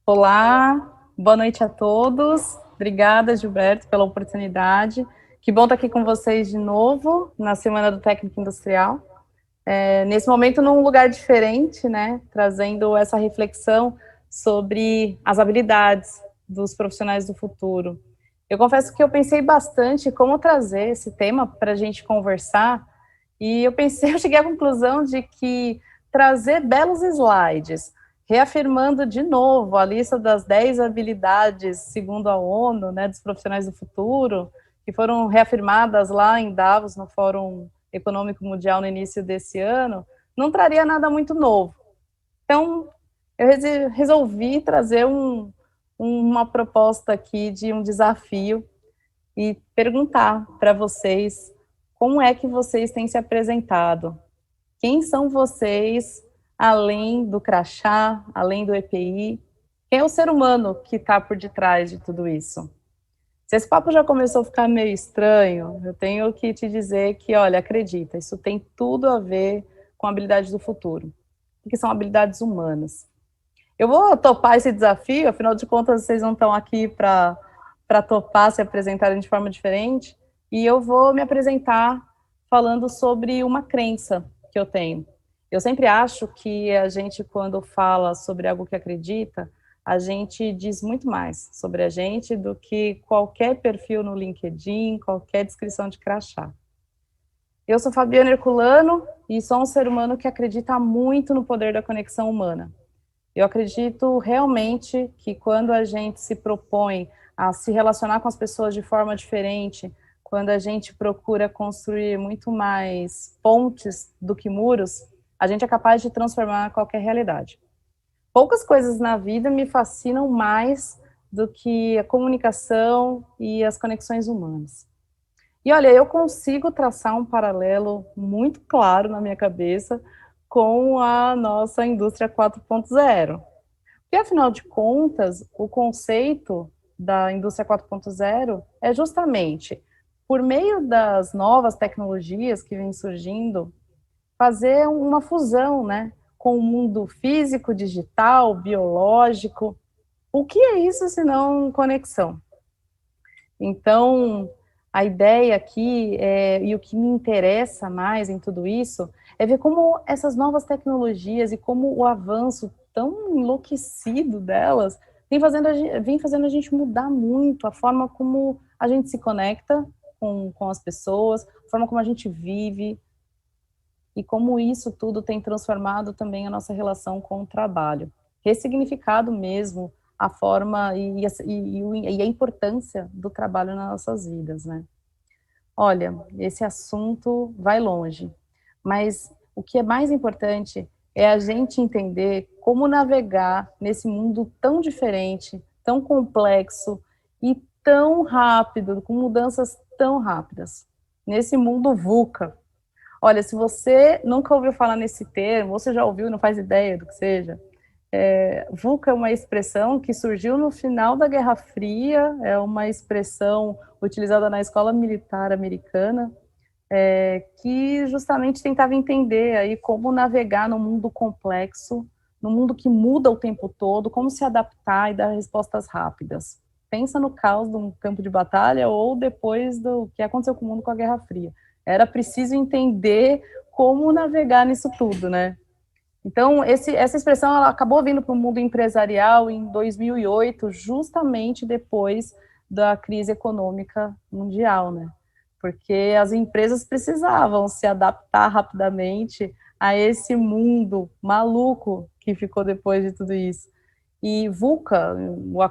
Olá, boa noite a todos. Obrigada, Gilberto, pela oportunidade. Que bom estar aqui com vocês de novo na Semana do Técnico Industrial. Nesse momento, num lugar diferente, né? Trazendo essa reflexão sobre as habilidades dos profissionais do futuro. Eu confesso que eu pensei bastante como trazer esse tema para a gente conversar e eu cheguei à conclusão de que trazer belos slides, reafirmando de novo a lista das 10 habilidades, segundo a ONU, né, dos profissionais do futuro, que foram reafirmadas lá em Davos, no Fórum Econômico Mundial, no início desse ano, não traria nada muito novo. Então, eu resolvi trazer uma proposta aqui de um desafio e perguntar para vocês como é que vocês têm se apresentado. Quem são vocês, além do crachá, além do EPI? Quem é o ser humano que está por detrás de tudo isso? Se esse papo já começou a ficar meio estranho, eu tenho que te dizer que, olha, acredita, isso tem tudo a ver com habilidades do futuro, porque são habilidades humanas. Eu vou topar esse desafio, afinal de contas, vocês não estão aqui para topar, se apresentarem de forma diferente, e eu vou me apresentar falando sobre uma crença que eu tenho. Eu sempre acho que a gente, quando fala sobre algo que acredita, a gente diz muito mais sobre a gente do que qualquer perfil no LinkedIn, qualquer descrição de crachá. Eu sou Fabiana Herculano e sou um ser humano que acredita muito no poder da conexão humana. Eu acredito realmente que quando a gente se propõe a se relacionar com as pessoas de forma diferente, quando a gente procura construir muito mais pontes do que muros, a gente é capaz de transformar qualquer realidade. Poucas coisas na vida me fascinam mais do que a comunicação e as conexões humanas. E olha, eu consigo traçar um paralelo muito claro na minha cabeça com a nossa indústria 4.0. E afinal de contas, o conceito da indústria 4.0 é justamente, por meio das novas tecnologias que vêm surgindo, fazer uma fusão, né, com o mundo físico, digital, biológico. O que é isso se não conexão? Então, a ideia aqui, e o que me interessa mais em tudo isso, é ver como essas novas tecnologias e como o avanço tão enlouquecido delas vem fazendo a gente mudar muito a forma como a gente se conecta com as pessoas, a forma como a gente vive, e como isso tudo tem transformado também a nossa relação com o trabalho. Ressignificado mesmo a forma e a importância do trabalho nas nossas vidas, né? Olha, esse assunto vai longe, mas o que é mais importante é a gente entender como navegar nesse mundo tão diferente, tão complexo e tão rápido, com mudanças tão rápidas. Nesse mundo VUCA. Olha, se você nunca ouviu falar nesse termo, ou você já ouviu e não faz ideia do que seja, VUCA é uma expressão que surgiu no final da Guerra Fria, é uma expressão utilizada na escola militar americana, que justamente tentava entender aí como navegar no mundo complexo, no mundo que muda o tempo todo, como se adaptar e dar respostas rápidas. Pensa no caos de um campo de batalha ou depois do que aconteceu com o mundo com a Guerra Fria. Era preciso entender como navegar nisso tudo, né? Então, essa expressão ela acabou vindo para o mundo empresarial em 2008, justamente depois da crise econômica mundial, né? Porque as empresas precisavam se adaptar rapidamente a esse mundo maluco que ficou depois de tudo isso. E VUCA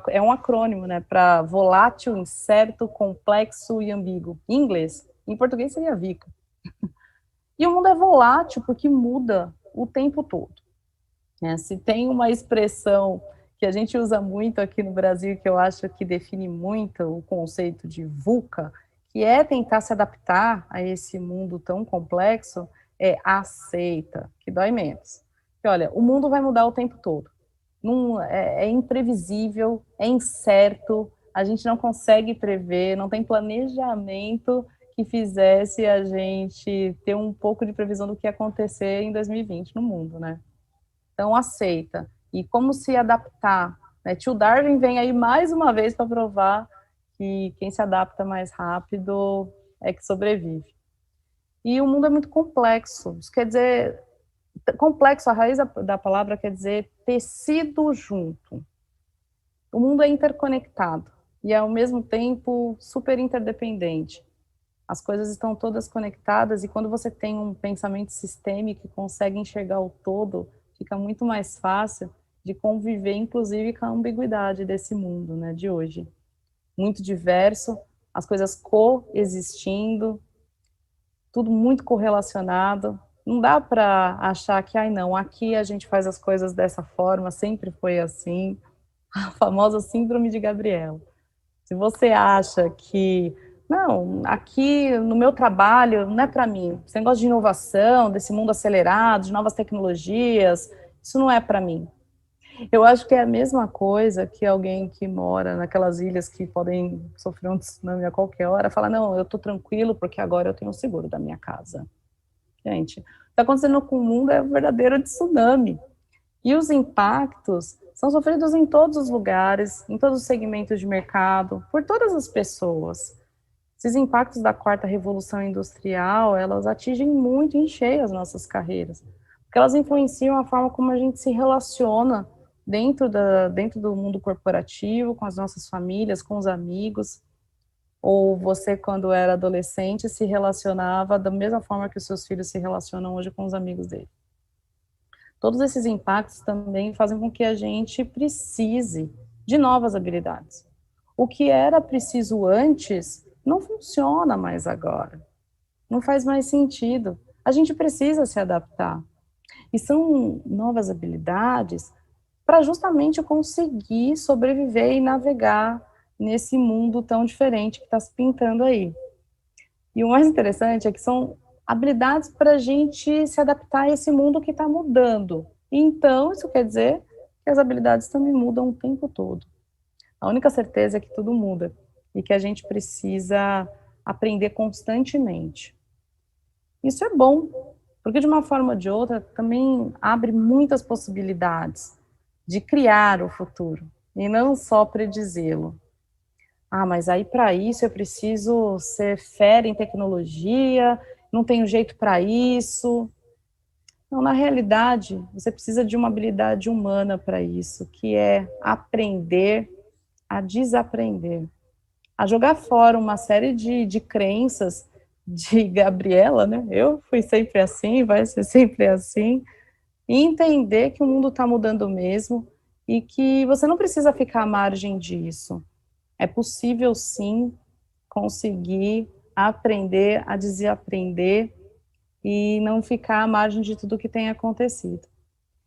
é um acrônimo, né, para volátil, incerto, complexo e ambíguo. Em inglês. Em português seria VICA. E o mundo é volátil porque muda o tempo todo. Se tem uma expressão que a gente usa muito aqui no Brasil, que eu acho que define muito o conceito de VUCA, que é tentar se adaptar a esse mundo tão complexo, é aceita, que dói menos. Porque, olha, o mundo vai mudar o tempo todo. Não, é imprevisível, é incerto, a gente não consegue prever, não tem planejamento que fizesse a gente ter um pouco de previsão do que ia acontecer em 2020 no mundo, né? Então, aceita. E como se adaptar né? Tio Darwin vem aí mais uma vez para provar que quem se adapta mais rápido é que sobrevive. E o mundo é muito complexo. Isso quer dizer, complexo, a raiz da palavra quer dizer tecido junto. O mundo é interconectado e, ao mesmo tempo, super interdependente. As coisas estão todas conectadas e quando você tem um pensamento sistêmico e consegue enxergar o todo, fica muito mais fácil de conviver, inclusive, com a ambiguidade desse mundo, né, de hoje. Muito diverso, as coisas coexistindo, tudo muito correlacionado. Não dá para achar que, ai não, aqui a gente faz as coisas dessa forma, sempre foi assim. A famosa síndrome de Gabriela. Se você acha que, não, aqui no meu trabalho não é para mim, esse negócio de inovação, desse mundo acelerado, de novas tecnologias, isso não é para mim. Eu acho que é a mesma coisa que alguém que mora naquelas ilhas que podem sofrer um tsunami a qualquer hora, fala, não, eu tô tranquilo porque agora eu tenho o seguro da minha casa. Gente, o que está acontecendo com o mundo é um verdadeiro tsunami. E os impactos são sofridos em todos os lugares, em todos os segmentos de mercado, por todas as pessoas. Esses impactos da quarta revolução industrial, elas atingem muito em cheio as nossas carreiras, porque elas influenciam a forma como a gente se relaciona dentro do mundo corporativo, com as nossas famílias, com os amigos, ou você, quando era adolescente, se relacionava da mesma forma que os seus filhos se relacionam hoje com os amigos dele. Todos esses impactos também fazem com que a gente precise de novas habilidades. O que era preciso antes não funciona mais agora. Não faz mais sentido. A gente precisa se adaptar. E são novas habilidades para justamente conseguir sobreviver e navegar nesse mundo tão diferente que está se pintando aí. E o mais interessante é que são habilidades para a gente se adaptar a esse mundo que está mudando. Então, isso quer dizer que as habilidades também mudam o tempo todo. A única certeza é que tudo muda e que a gente precisa aprender constantemente. Isso é bom, porque de uma forma ou de outra também abre muitas possibilidades de criar o futuro e não só predizê-lo. Ah, mas aí para isso eu preciso ser fera em tecnologia, não tenho jeito para isso. Não, na realidade, você precisa de uma habilidade humana para isso, que é aprender a desaprender, a jogar fora uma série de crenças de Gabriela, né? Eu fui sempre assim, vai ser sempre assim, e entender que o mundo está mudando mesmo e que você não precisa ficar à margem disso. É possível, sim, conseguir aprender a desaprender e não ficar à margem de tudo que tem acontecido.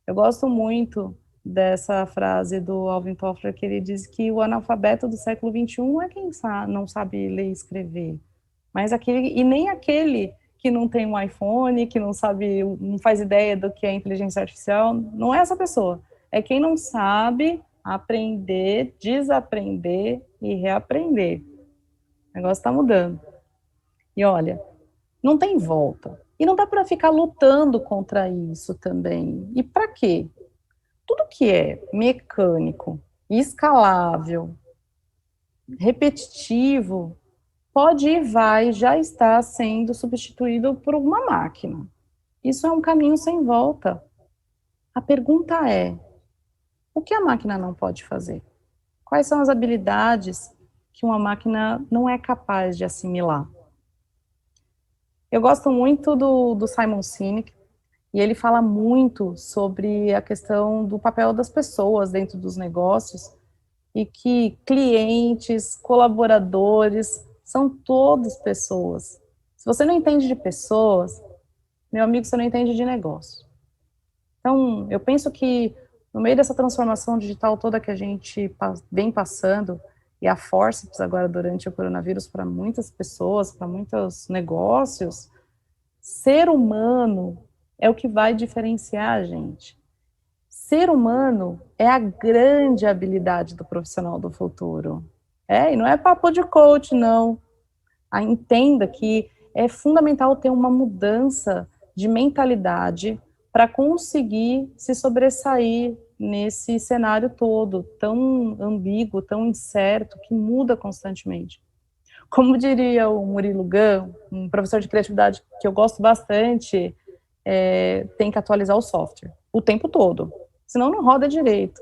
Eu gosto muito dessa frase do Alvin Toffler, que ele diz que o analfabeto do século XXI não é quem não sabe ler e escrever, mas aquele, e nem aquele que não tem um iPhone, que não sabe, não faz ideia do que é inteligência artificial, não é essa pessoa. É quem não sabe aprender, desaprender e reaprender. O negócio está mudando. E olha, não tem volta. E não dá para ficar lutando contra isso também. E para quê? Tudo que é mecânico, escalável, repetitivo, pode e vai, já está sendo substituído por uma máquina. Isso é um caminho sem volta. A pergunta é: o que a máquina não pode fazer? Quais são as habilidades que uma máquina não é capaz de assimilar? Eu gosto muito do Simon Sinek, e ele fala muito sobre a questão do papel das pessoas dentro dos negócios, e que clientes, colaboradores, são todos pessoas. Se você não entende de pessoas, meu amigo, você não entende de negócio. Então, eu penso que no meio dessa transformação digital toda que a gente vem passando, e a forceps agora durante o coronavírus para muitas pessoas, para muitos negócios, ser humano é o que vai diferenciar a gente. Ser humano é a grande habilidade do profissional do futuro. E não é papo de coach, não. Entenda que é fundamental ter uma mudança de mentalidade para conseguir se sobressair nesse cenário todo, tão ambíguo, tão incerto, que muda constantemente. Como diria o Murilo Gun, um professor de criatividade que eu gosto bastante, tem que atualizar o software o tempo todo, senão não roda direito.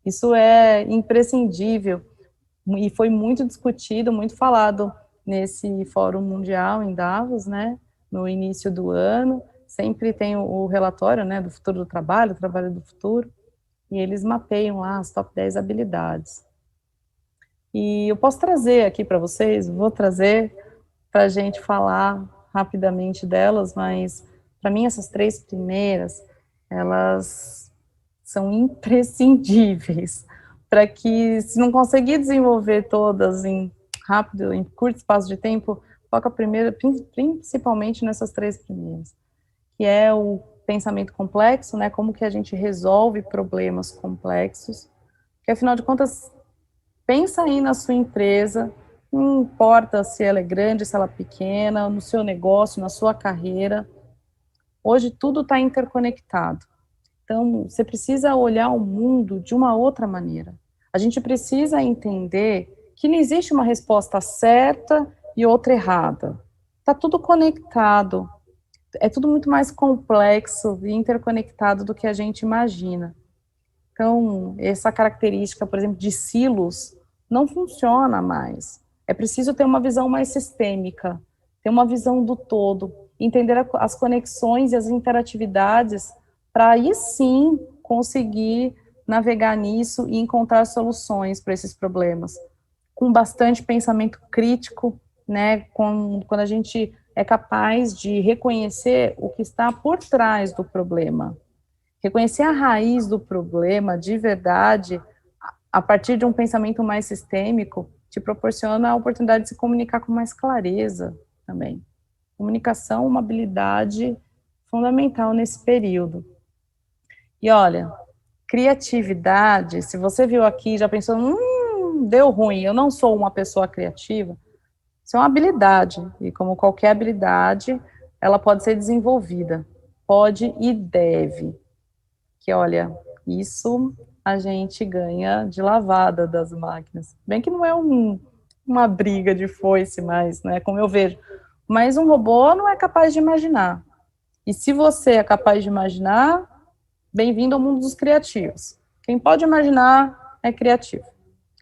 Isso é imprescindível e foi muito discutido, muito falado nesse Fórum Mundial em Davos, né, no início do ano. Sempre tem o relatório, né, do futuro do trabalho, trabalho do futuro, e eles mapeiam lá as top 10 habilidades. E eu posso trazer aqui para vocês, vou trazer para a gente falar rapidamente delas, mas para mim essas 3 primeiras, elas são imprescindíveis para que, se não conseguir desenvolver todas em rápido, em curto espaço de tempo, foca primeiro, principalmente nessas 3 primeiras, que é o pensamento complexo, né, como que a gente resolve problemas complexos, que afinal de contas, pensa aí na sua empresa, não importa se ela é grande, se ela é pequena, no seu negócio, na sua carreira, hoje tudo está interconectado. Então, você precisa olhar o mundo de uma outra maneira. A gente precisa entender que não existe uma resposta certa e outra errada. Está tudo conectado. É tudo muito mais complexo e interconectado do que a gente imagina. Então, essa característica, por exemplo, de silos, não funciona mais. É preciso ter uma visão mais sistêmica, ter uma visão do todo, entender as conexões e as interatividades, para aí sim conseguir navegar nisso e encontrar soluções para esses problemas. Com bastante pensamento crítico, né, quando a gente é capaz de reconhecer o que está por trás do problema. Reconhecer a raiz do problema de verdade, a partir de um pensamento mais sistêmico, te proporciona a oportunidade de se comunicar com mais clareza também. Comunicação é uma habilidade fundamental nesse período. E olha, criatividade, se você viu aqui e já pensou, deu ruim, eu não sou uma pessoa criativa, isso é uma habilidade, e como qualquer habilidade, ela pode ser desenvolvida, pode e deve. Que olha, isso a gente ganha de lavada das máquinas. Bem que não é uma briga de foice mais, né, como eu vejo, mas um robô não é capaz de imaginar. E se você é capaz de imaginar, bem-vindo ao mundo dos criativos. Quem pode imaginar é criativo.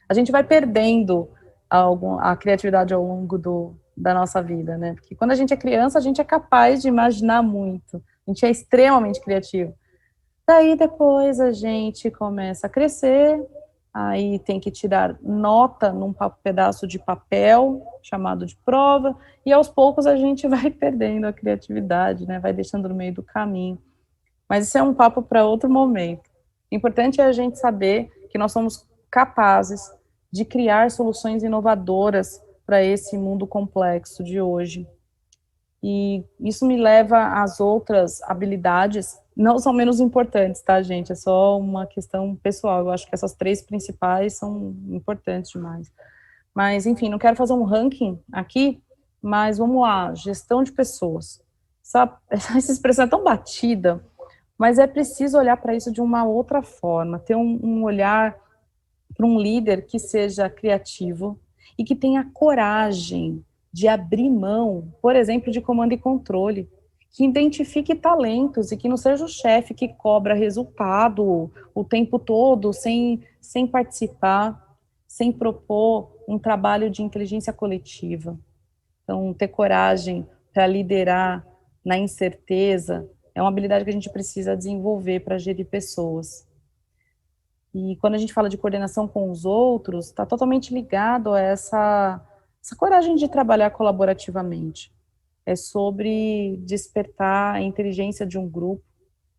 A gente vai perdendo a criatividade ao longo da nossa vida, né? Porque quando a gente é criança, a gente é capaz de imaginar muito. A gente é extremamente criativo. Daí depois a gente começa a crescer, aí tem que tirar nota num pedaço de papel, chamado de prova, e aos poucos a gente vai perdendo a criatividade, né? Vai deixando no meio do caminho. Mas isso é um papo para outro momento. O importante é a gente saber que nós somos capazes de criar soluções inovadoras para esse mundo complexo de hoje. E isso me leva às outras habilidades, não são menos importantes, tá, gente? É só uma questão pessoal. Eu acho que essas 3 principais são importantes demais. Mas, enfim, não quero fazer um ranking aqui, mas vamos lá, gestão de pessoas. Essa expressão é tão batida, mas é preciso olhar para isso de uma outra forma, ter um olhar para um líder que seja criativo e que tenha coragem de abrir mão, por exemplo, de comando e controle, que identifique talentos e que não seja o chefe que cobra resultado o tempo todo, sem participar, sem propor um trabalho de inteligência coletiva. Então, ter coragem para liderar na incerteza é uma habilidade que a gente precisa desenvolver para gerir pessoas. E quando a gente fala de coordenação com os outros, está totalmente ligado a essa coragem de trabalhar colaborativamente. É sobre despertar a inteligência de um grupo,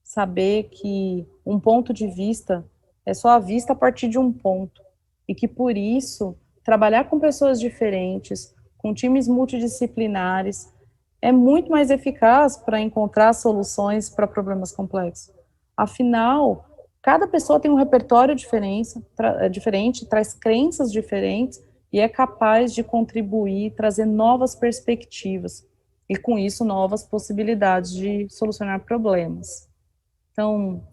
saber que um ponto de vista é só a vista a partir de um ponto, e que por isso, trabalhar com pessoas diferentes, com times multidisciplinares, é muito mais eficaz para encontrar soluções para problemas complexos. Afinal, cada pessoa tem um repertório diferente, traz crenças diferentes e é capaz de contribuir, trazer novas perspectivas e, com isso, novas possibilidades de solucionar problemas. Então,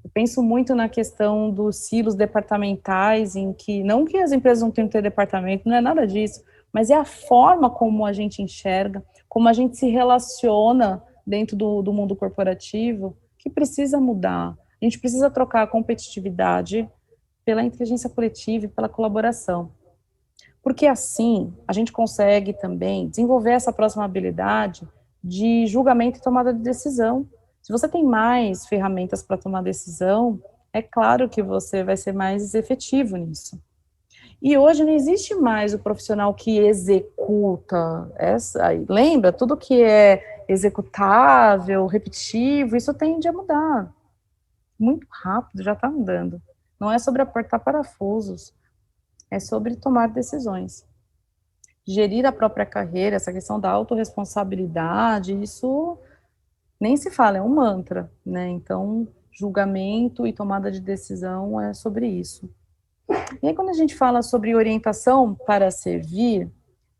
Eu penso muito na questão dos silos departamentais, em que, não que as empresas não tenham que ter departamento, não é nada disso, mas é a forma como a gente enxerga, como a gente se relaciona dentro do mundo corporativo, que precisa mudar. A gente precisa trocar a competitividade pela inteligência coletiva e pela colaboração. Porque assim, a gente consegue também desenvolver essa próxima habilidade de julgamento e tomada de decisão. Se você tem mais ferramentas para tomar decisão, é claro que você vai ser mais efetivo nisso. E hoje não existe mais o profissional que executa, lembra? Tudo que é executável, repetitivo, isso tende a mudar. Muito rápido, já está mudando. Não é sobre apertar parafusos, é sobre tomar decisões. Gerir a própria carreira, essa questão da autorresponsabilidade, isso nem se fala, é um mantra, né? Então, julgamento e tomada de decisão é sobre isso. E aí, quando a gente fala sobre orientação para servir,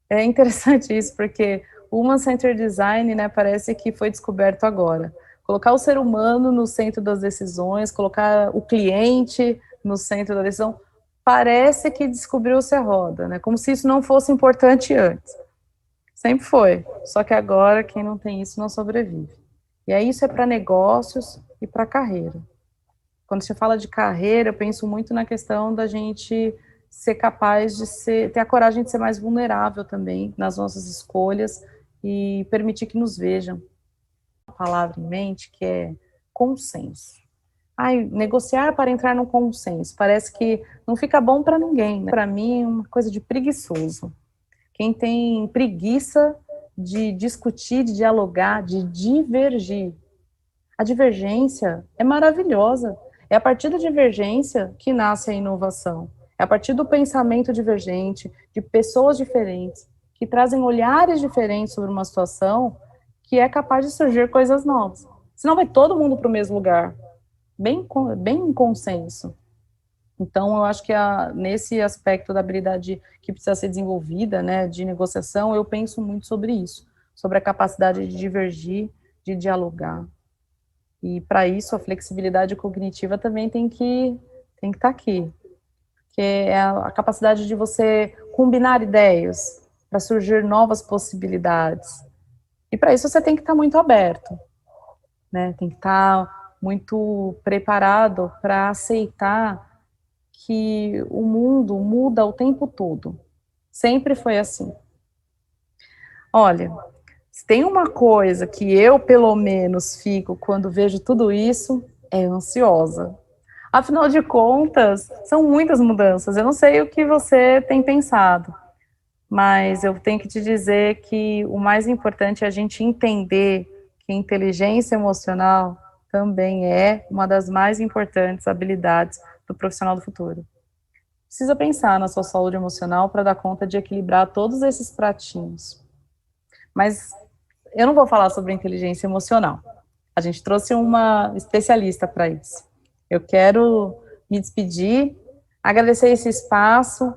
é interessante isso, porque o Human Centered Design, né, parece que foi descoberto agora. Colocar o ser humano no centro das decisões, colocar o cliente no centro da decisão, parece que descobriu-se a roda, né? Como se isso não fosse importante antes. Sempre foi. Só que agora quem não tem isso não sobrevive. E aí isso é para negócios e para carreira. Quando você fala de carreira, eu penso muito na questão da gente ser capaz de ter a coragem de ser mais vulnerável também nas nossas escolhas e permitir que nos vejam. Uma palavra em mente que é consenso. Ai, negociar para entrar num consenso. Parece que não fica bom para ninguém, né? Para mim é uma coisa de preguiçoso. Quem tem preguiça de discutir, de dialogar, de divergir. A divergência é maravilhosa. É a partir da divergência que nasce a inovação. É a partir do pensamento divergente, de pessoas diferentes, que trazem olhares diferentes sobre uma situação, que é capaz de surgir coisas novas. Senão vai todo mundo para o mesmo lugar. Bem em consenso. Então, eu acho que nesse aspecto da habilidade que precisa ser desenvolvida, né, de negociação, eu penso muito sobre isso, sobre a capacidade de divergir, de dialogar. E, para isso, a flexibilidade cognitiva também tem que estar aqui, que é a capacidade de você combinar ideias para surgir novas possibilidades. E, para isso, você tem que estar muito aberto, né, tem que estar muito preparado para aceitar que o mundo muda o tempo todo. Sempre foi assim. Olha, se tem uma coisa que eu, pelo menos, fico quando vejo tudo isso, é ansiosa. Afinal de contas, são muitas mudanças. Eu não sei o que você tem pensado, mas eu tenho que te dizer que o mais importante é a gente entender que inteligência emocional também é uma das mais importantes habilidades do profissional do futuro. Precisa pensar na sua saúde emocional para dar conta de equilibrar todos esses pratinhos. Mas eu não vou falar sobre inteligência emocional. A gente trouxe uma especialista para isso. Eu quero me despedir, agradecer esse espaço,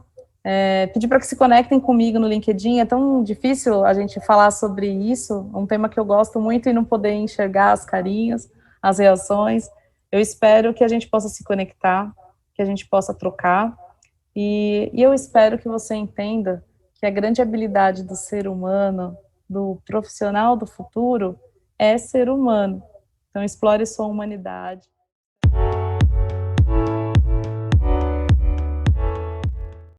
pedir para que se conectem comigo no LinkedIn. É tão difícil a gente falar sobre isso, um tema que eu gosto muito e não poder enxergar as carinhas, as reações. Eu espero que a gente possa se conectar, que a gente possa trocar. E eu espero que você entenda que a grande habilidade do ser humano, do profissional do futuro, é ser humano. Então, explore sua humanidade.